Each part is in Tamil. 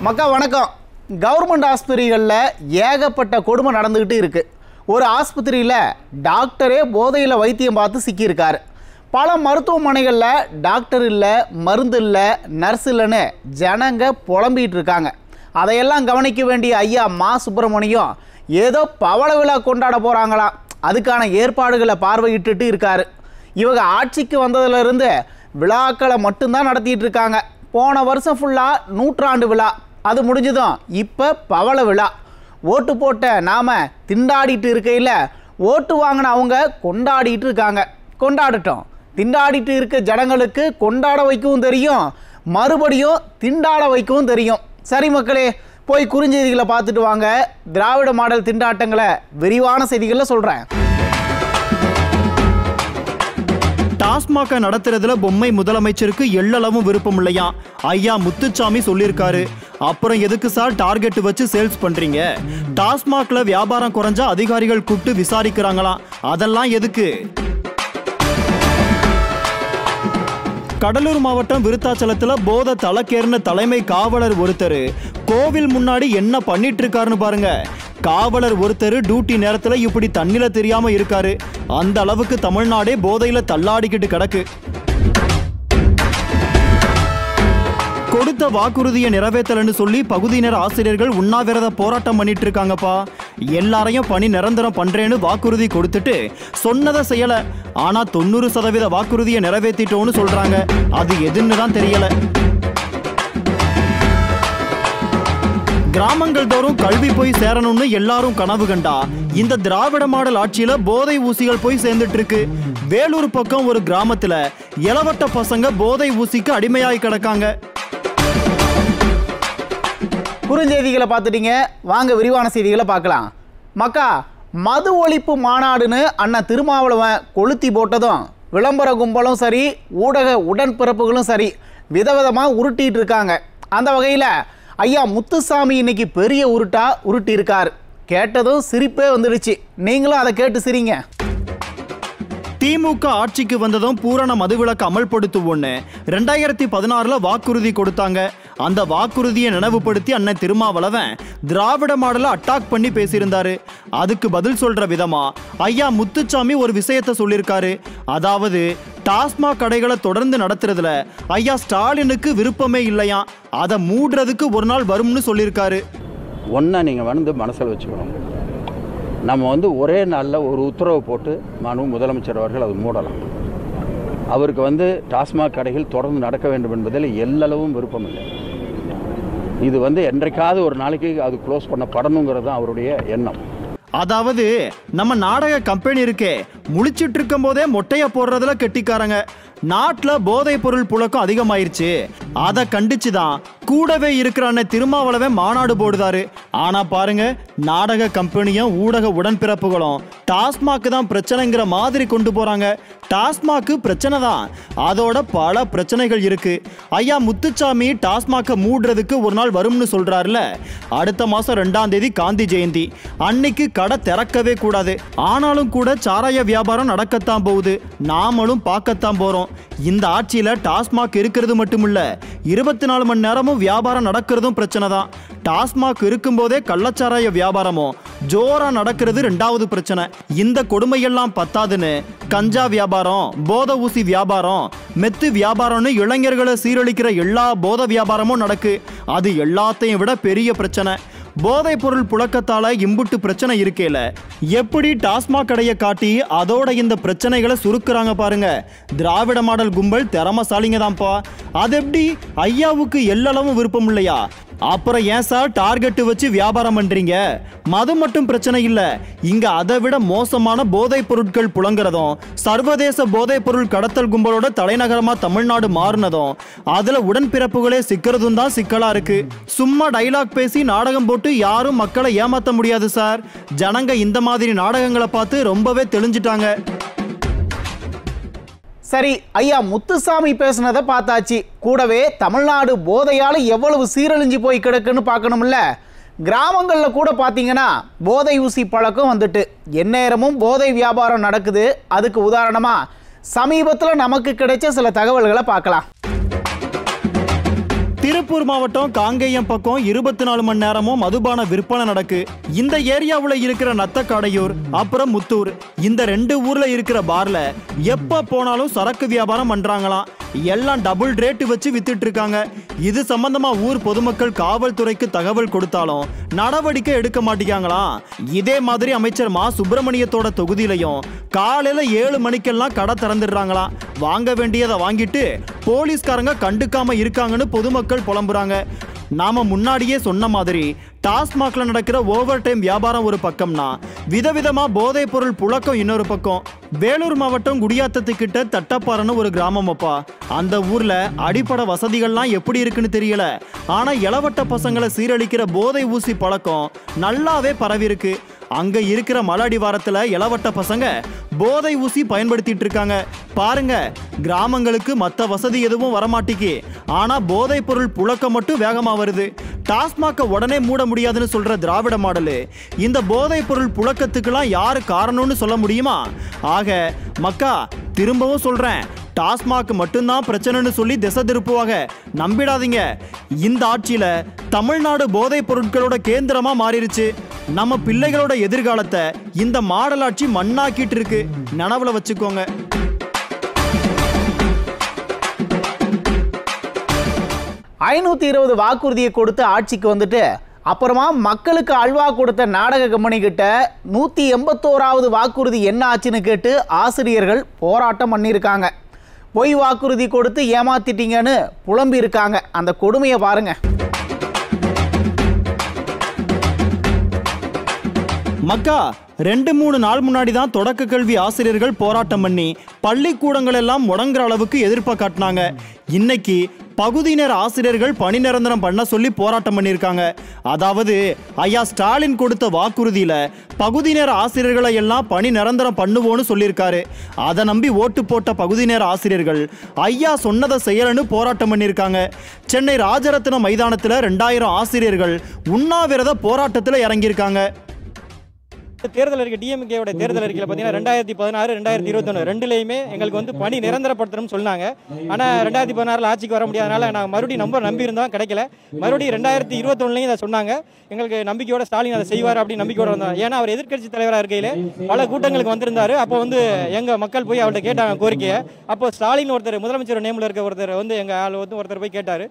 மக்கா வணக்கம். கவர்மெண்ட் ஆஸ்பத்திரிகளில் ஏகப்பட்ட கொடுமை நடந்துக்கிட்டு இருக்குது. ஒரு ஆஸ்பத்திரியில் டாக்டரே போதையில் வைத்தியம் பார்த்து சிக்கியிருக்காரு. பல மருத்துவமனைகளில் டாக்டர் இல்லை, மருந்து இல்லை, நர்ஸ் இல்லைன்னு ஜனங்க புலம்பிகிட்டு இருக்காங்க. அதையெல்லாம் கவனிக்க வேண்டிய ஐயா மா சுப்பிரமணியம் ஏதோ பவள விழா கொண்டாட போகிறாங்களாம். அதுக்கான ஏற்பாடுகளை பார்வையிட்டு இருக்காரு. இவங்க ஆட்சிக்கு வந்ததுலேருந்து விழாக்களை மட்டும்தான் நடத்திட்டு இருக்காங்க. போன வருஷம் ஃபுல்லாக 100ஆண்டு விழா, அது முடிஞ்சதும் இப்போ பவள விழா. ஓட்டு போட்ட நாம் திண்டாடிட்டு இருக்கையில் ஓட்டு வாங்கின அவங்க கொண்டாடிட்டு இருக்காங்க. கொண்டாடட்டும். திண்டாடிட்டு இருக்க ஜனங்களுக்கு கொண்டாட வைக்கவும் தெரியும், மறுபடியும் திண்டாட வைக்கவும் தெரியும். சரி மக்களே, போய் குறுஞ்செய்திகளை பார்த்துட்டு வாங்க. திராவிட மாடல் திண்டாட்டங்களை விரிவான செய்திகளில் சொல்கிறேன். டாஸ்மாக நடத்துறதுல பொம்மை முதலமைச்சருக்கு எள்ளளவும் விருப்பம் இல்லையா ஐயா முத்துச்சாமி சொல்லியிருக்காரு. அப்புறம் எதுக்கு சார் டார்கெட் வச்சு சேல்ஸ் பண்றீங்க? டாஸ்மாக்ல வியாபாரம் குறைஞ்சா அதிகாரிகள் கூப்பிட்டு விசாரிக்கிறாங்களாம், அதெல்லாம் எதுக்கு? கடலூர் மாவட்டம் விருத்தாச்சலத்தில் போதை தலைக்கேறின தலைமை காவலர் ஒருத்தர் கோவில் முன்னாடி என்ன பண்ணிட்டு இருக்காருன்னு பாருங்க. காவலர் ஒருத்தர் டியூட்டி நேரத்தில் இப்படி தண்ணில தெரியாம இருக்காரு. அந்த அளவுக்கு தமிழ்நாடே போதையில தள்ளாடிக்கிட்டு கிடக்கு. கொடுத்த வாக்குறுதியை நிறைவேற்றலன்னு சொல்லி பகுதியினர் ஆசிரியர்கள் உண்ணாவிரத போராட்டம் பண்ணிட்டு இருக்காங்கப்பா. எல்லாரையும் பணி நிரந்தரம் பண்றேன்னு வாக்குறுதி கொடுத்துட்டு சொன்னதை செய்யல. ஆனா 90% வாக்குறுதியை நிறைவேற்றிட்டோன்னு சொல்றாங்க. அது எதுன்னு தான் தெரியல. கிராமங்கள் தோறும் கல்வி போய் சேரணும்னு எல்லாரும் கனவு கண்டா இந்த திராவிட மாடல் ஆட்சியில போதை ஊசிகள் போய் சேர்ந்துட்டு இருக்கு. வேலூர் பக்கம் ஒரு கிராமத்துல இளவட்ட பசங்க போதை ஊசிக்கு அடிமையாகி கிடக்காங்க. குறுஞ்செய்திகளை பார்த்துட்டீங்க, வாங்க விரிவான செய்திகளை பார்க்கலாம். மக்கா, மது ஒழிப்பு மாநாடுன்னு அண்ணன் திருமாவளவன் கொளுத்தி போட்டதும் விளம்பர கும்பலும் சரி, ஊடக உடன்பிறப்புகளும் சரி விதவிதமாக உருட்டிட்டு இருக்காங்க. அந்த வகையில் ஐயா முத்துசாமி இன்னைக்கு பெரிய உருட்டி இருக்கார். கேட்டதும் சிரிப்பே வந்துடுச்சு. நீங்களும் அதை கேட்டு சிரிங்க. திமுக ஆட்சிக்கு வந்ததும் பூரண மதுவிலக்கு அமல்படுத்துவோன்னு 2016 வாக்குறுதி கொடுத்தாங்க. அந்த வாக்குறுதியை நினைவுபடுத்தி அண்ணன் திருமாவளவன் திராவிட மாடலை அட்டாக் பண்ணி பேசியிருந்தாரு. அதுக்கு பதில் சொல்ற விதமா ஐயா முத்துச்சாமி ஒரு விஷயத்தை சொல்லியிருக்காரு. அதாவது டாஸ்மாக் கடைகளை தொடர்ந்து நடத்துறதுல ஐயா ஸ்டாலினுக்கு விருப்பமே இல்லையா, அதை மூடுறதுக்கு ஒரு நாள் வரும்னு சொல்லியிருக்காரு. ஒன்றா நீங்கள் வந்து மனசில் வச்சுக்கணும். நம்ம ஒரே நாளில் ஒரு உத்தரவு போட்டு முதலமைச்சர் அவர்கள் அது மூடலாம். அவருக்கு டாஸ்மாக் கடைகள் தொடர்ந்து நடக்க வேண்டும் என்பதில் எல்லளவும் விருப்பம் இல்லை. இது என்றைக்காவது ஒரு நாளைக்கு அது க்ளோஸ் பண்ணப்படணுங்கிறது தான் அவருடைய எண்ணம். அதாவது நம்ம நாடக கம்பெனி இருக்கே, முழிச்சிட்டு இருக்கும் போதே மொட்டைய போடுறதுல கெட்டிக்காரங்க. நாட்டில் போதைப் பொருள் புழக்கம் அதிகமாயிருச்சு. அதை கண்டிச்சுதான் கூடவே இருக்கிற அண்ணன் திருமாவளவன் மாநாடு போடுதாரு. ஆனா பாருங்க, நாடக கம்பெனியும் ஊடக உடன்பிறப்புகளும் டாஸ்மாக் தான் பிரச்சனைங்கிற மாதிரி கொண்டு போறாங்க. டாஸ்மாக் பிரச்சனை தான், அதோட பல பிரச்சனைகள் இருக்கு. ஐயா முத்துச்சாமி டாஸ்மாக்கை மூடுறதுக்கு ஒரு நாள் வரும்னு சொல்றாருல. அடுத்த மாசம் 2ஆம் தேதி காந்தி ஜெயந்தி அன்னைக்கு கடை திறக்கவே கூடாது. ஆனாலும் கூட சாராய வியாபாரம் நடக்கத்தான் போகுது. நாமளும் பார்க்கத்தான் போறோம். இந்த ஆட்சியில டாஸ்மாக் இருக்கிறது மட்டுமில்ல, 24 மணி நேரமும் வியாபாரம் நடக்கிறதும் பிரச்சனை தான். டாஸ்மாக் இருக்கும்போதே கள்ளச்சாராய வியாபாரமும் ஜோரா நடக்கிறது 2வது பிரச்சனை. இந்த கொடுமையெல்லாம் பத்தாதுன்னு கஞ்சா வியாபாரம், போதை ஊசி வியாபாரம், மெத்து வியாபாரம்னு இளைஞர்களை சீரழிக்கிற எல்லா போதை வியாபாரமும் நடக்கு. அது எல்லாத்தையும் விட பெரிய பிரச்சனை. போதைப் பொருள் புழக்கத்தால இம்புட்டு பிரச்சனை இருக்கேல, எப்படி டாஸ்மாக் கடையை காட்டி அதோட இந்த பிரச்சனைகளை சுருக்குறாங்க பாருங்க. திராவிட மாடல் கும்பல் திறமசாலிங்க தான்ப்பா. அது எப்படி ஐயாவுக்கு எல்லளவும் விருப்பம் இல்லையா? அப்புறம் ஏன் சார் டார்கெட் வச்சு வியாபாரம் பண்றீங்க? மது மட்டும் பிரச்சனை இல்ல, இங்க அதை விட மோசமான போதைப் பொருட்கள் புழங்குறதும், சர்வதேச போதைப் பொருள் கடத்தல் கும்பலோட தலைநகரமா தமிழ்நாடு மாறினதும், அதுல உடன்பிறப்புகளே சிக்கிறதும் தான் சிக்கலா இருக்கு. சும்மா டைலாக் பேசி நாடகம் போட்டு யாரும் மக்களை ஏமாத்த முடியாது சார். ஜனங்க இந்த மாதிரி நாடகங்களை பார்த்து ரொம்பவே தெளிஞ்சிட்டாங்க. சரி, ஐயா முத்துசாமி பேசுனதை பார்த்தாச்சு. கூடவே தமிழ்நாடு போதையால் எவ்வளவு சீரழிஞ்சு போய் கிடக்குன்னு பார்க்கணும்ல. கிராமங்களில் கூட பார்த்தீங்கன்னா போதை ஊசி பழக்கம் வந்துட்டு எந்நேரமும் போதை வியாபாரம் நடக்குது. அதுக்கு உதாரணமாக சமீபத்தில் நமக்கு கிடைச்ச சில தகவல்களை பார்க்கலாம். திருப்பூர் மாவட்டம் காங்கேயம் பக்கம் 24 மணி நேரமும் மதுபான விற்பனை நடக்கு. இந்த ஏரியாவுல இருக்கிற நத்தக்காடையூர் அப்புறம் முத்தூர் இந்த 2 ஊர்ல இருக்கிற பார்ல எப்ப போனாலும் சரக்கு வியாபாரம் பண்றாங்களாம். எல்லாம் டபுள் ரேட் வச்சு வித்துட்டு இருக்காங்க. இது சம்பந்தமா ஊர் பொதுமக்கள் காவல்துறைக்கு தகவல் கொடுத்தாலும் நடவடிக்கை எடுக்க மாட்டேங்காங்களாம். இதே மாதிரி அமைச்சர் மா சுப்பிரமணியத்தோட தொகுதியிலையும் காலையில 7 மணிக்கெல்லாம் கடை திறந்துடுறாங்களாம். வாங்க வேண்டியதை வாங்கிட்டு போலீஸ்காரங்க கண்டுக்காம இருக்காங்கன்னு பொதுமக்கள் புலம்புறாங்க. நாம முன்னாடியே சொன்ன மாதிரி டாஸ்மாக்ல நடக்கிற ஓவர் டைம் வியாபாரம் ஒரு பக்கம்னா விதவிதமா போதைப் பொருள் புழக்கம் இன்னொரு பக்கம். வேலூர் மாவட்டம் குடியாத்தத்துக்கிட்ட தட்டப்பாறைன்னு ஒரு கிராமம் அப்பா. அந்த ஊர்ல அடிப்படை வசதிகள்லாம் எப்படி இருக்குன்னு தெரியல. ஆனா இளவட்ட பசங்களை சீரழிக்கிற போதை ஊசி பழக்கம் நல்லாவே பரவி இருக்கு. அங்க இருக்கிற மலையடிவாரத்துல இளவட்ட பசங்க போதை ஊசி பயன்படுத்திட்டு இருக்காங்க. பாருங்க, கிராமங்களுக்கு மற்ற வசதி எதுவும் வரமாட்டிக்கு, ஆனா போதைப் பொருள் புழக்கம் மட்டும் வேகமா வருது. டாஸ்மாக உடனே மூட முடியாதுன்னு சொல்ற திராவிட மாடலு இந்த போதைப் பொருள் புழக்கத்துக்கெல்லாம் யாரு காரணம்னு சொல்ல முடியுமா? ஆக மக்கா திரும்பவும் சொல்றேன், டாஸ்மாக் மட்டும்தான் பிரச்சனைன்னு சொல்லி திசை திருப்புவாங்க. நம்பிடாதீங்க. இந்த ஆட்சியில தமிழ்நாடு போதைப் பொருட்களோட கேந்திரமா மாறிடுச்சு. நம்ம பிள்ளைகளோட எதிர்காலத்தை இந்த மாடல் ஆட்சி மண்ணாக்கிட்டு இருக்கு. நினைவுல வச்சுக்கோங்க. $520 வாக்குறுதியை கொடுத்து ஆட்சிக்கு வந்துட்டு அப்புறமா மக்களுக்கு அல்வா கொடுத்த நாடக கம்பெனி கிட்ட 181வது வாக்குறுதி என்ன ஆச்சுன்னு கேட்டு ஆசிரியர்கள் போராட்டம் பண்ணியிருக்காங்க. பொய் வாக்குறுதி கொடுத்து ஏமாத்திட்டீங்கன்னு புலம்பி இருக்காங்க. அந்த கொடுமையை பாருங்க. மக்கா 2-3 நாள் முன்னாடி தான் தொடக்க கல்வி ஆசிரியர்கள் போராட்டம் பண்ணி பள்ளிக்கூடங்கள் எல்லாம் முடங்குற அளவுக்கு எதிர்ப்பை காட்டினாங்க. இன்னைக்கு பகுதி நேர ஆசிரியர்கள் பணி நிரந்தரம் பண்ண சொல்லி போராட்டம் பண்ணியிருக்காங்க. அதாவது ஐயா ஸ்டாலின் கொடுத்த வாக்குறுதியில பகுதி நேர ஆசிரியர்களை எல்லாம் பணி நிரந்தரம் பண்ணுவோன்னு சொல்லியிருக்காரு. அதை நம்பி ஓட்டு போட்ட பகுதி நேர ஆசிரியர்கள் ஐயா சொன்னதை செய்யலன்னு போராட்டம் பண்ணியிருக்காங்க. சென்னை ராஜரத்னம் மைதானத்தில் 2000 ஆசிரியர்கள் உண்ணாவிரத போராட்டத்தில் இறங்கியிருக்காங்க. தேர்தல் அறிக்கை டிஎம்கேவோட தேர்தல் அறிக்கையில் பார்த்தீங்கன்னா 2016, 2021 ரெண்டுலேயுமே எங்களுக்கு வந்து பணி நிரந்தரப்படுத்தணும்னு சொன்னாங்க. ஆனால் 2016 ஆட்சிக்கு வர முடியாதனால நாங்கள் மறுபடியும் நம்பியிருந்தோம், கிடைக்கல. மறுபடியும் 2021 இதை சொன்னாங்க. எங்களுக்கு நம்பிக்கையோட ஸ்டாலின் அதை செய்வார் அப்படின்னு நம்பிக்கையோட வந்தார். ஏன்னா அவர் எதிர்க்கட்சி தலைவராக இருக்கையில் பல கூட்டங்களுக்கு வந்திருந்தாரு. அப்போ வந்து எங்கள் மக்கள் போய் அவர்கிட்ட கேட்டாங்க கோரிக்கையை. அப்போ ஸ்டாலின் ஒருத்தர் முதலமைச்சர் நேமில் இருக்க ஒருத்தர் வந்து எங்கள் ஆள் வந்து ஒருத்தர் போய் கேட்டார்,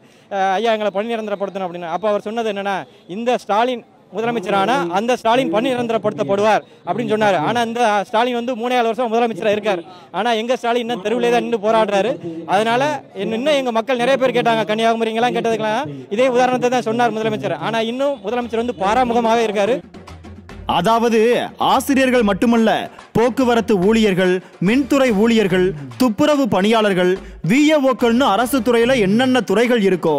ஐயா எங்களை பணி நிரந்தரப்படுத்தணும் அப்படின்னு. அப்போ அவர் சொன்னது என்னன்னா, இந்த ஸ்டாலின் முதலமைச்சரான அந்த ஸ்டாலின் பணி நிரந்தரப்படுத்தப்படுவார் அப்படின்னு சொன்னார். ஆனால் இந்த ஸ்டாலின் வந்து 3-4 வருஷம் முதலமைச்சராக இருக்கார். ஆனால் எங்கள் ஸ்டாலின் இன்னும் தெருவிலே தான் நின்று போராடுறாரு. அதனால இன்னும் எங்கள் மக்கள் நிறைய பேர் கேட்டாங்க, கன்னியாகுமரிங்கெல்லாம் கேட்டதுக்கெல்லாம் இதே உதாரணத்தை தான் சொன்னார் முதலமைச்சர். ஆனால் இன்னும் முதலமைச்சர் வந்து பாராமுகமாகவே இருக்காரு. அதாவது ஆசிரியர்கள் மட்டுமல்ல, போக்குவரத்து ஊழியர்கள், மின்துறை ஊழியர்கள், துப்புரவு பணியாளர்கள், விஏஓக்கள்னு அரசு துறையில என்னென்ன துறைகள் இருக்கோ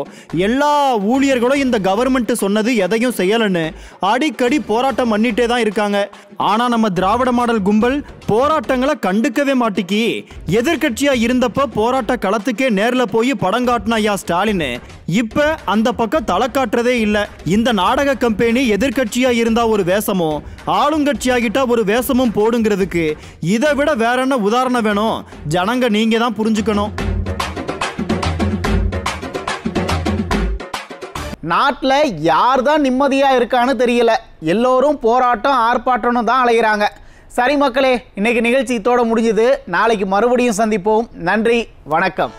எல்லா ஊழியர்களும் இந்த கவர்மெண்ட் சொன்னது எதையும் செய்யலன்னு அடிக்கடி போராட்டம் பண்ணிட்டே தான் இருக்காங்க. ஆனா நம்ம திராவிட மாடல் கும்பல் போராட்டங்களை கண்டுக்கவே மாட்டிக்கி. எதிர்கட்சியா இருந்தப்ப போராட்ட களத்துக்கே நேர்ல போய் படம் காட்டின ஐயா ஸ்டாலின் இப்ப அந்த பக்கம் தலை காட்டுறதே இல்ல. இந்த நாடக கம்பெனி எதிர்கட்சியா இருந்தா ஒரு வேஷமும் ஆளுங்கட்சியாகிட்டா ஒரு வேஷமும் போடுங்கிறதுக்கு இதை விட வேற என்ன உதாரணம் வேணும்? ஜனங்க நீங்க தான் புரிஞ்சுக்கணும். நாட்டில் யார் தான் நிம்மதியாக இருக்கான்னு தெரியல. எல்லோரும் போராட்டம் ஆர்ப்பாட்டம்னு தான் அலைகிறாங்க. சரி மக்களே, இன்னைக்கு நிகழ்ச்சி இதோட முடிஞ்சுது. நாளைக்கு மறுபடியும் சந்திப்போம். நன்றி, வணக்கம்.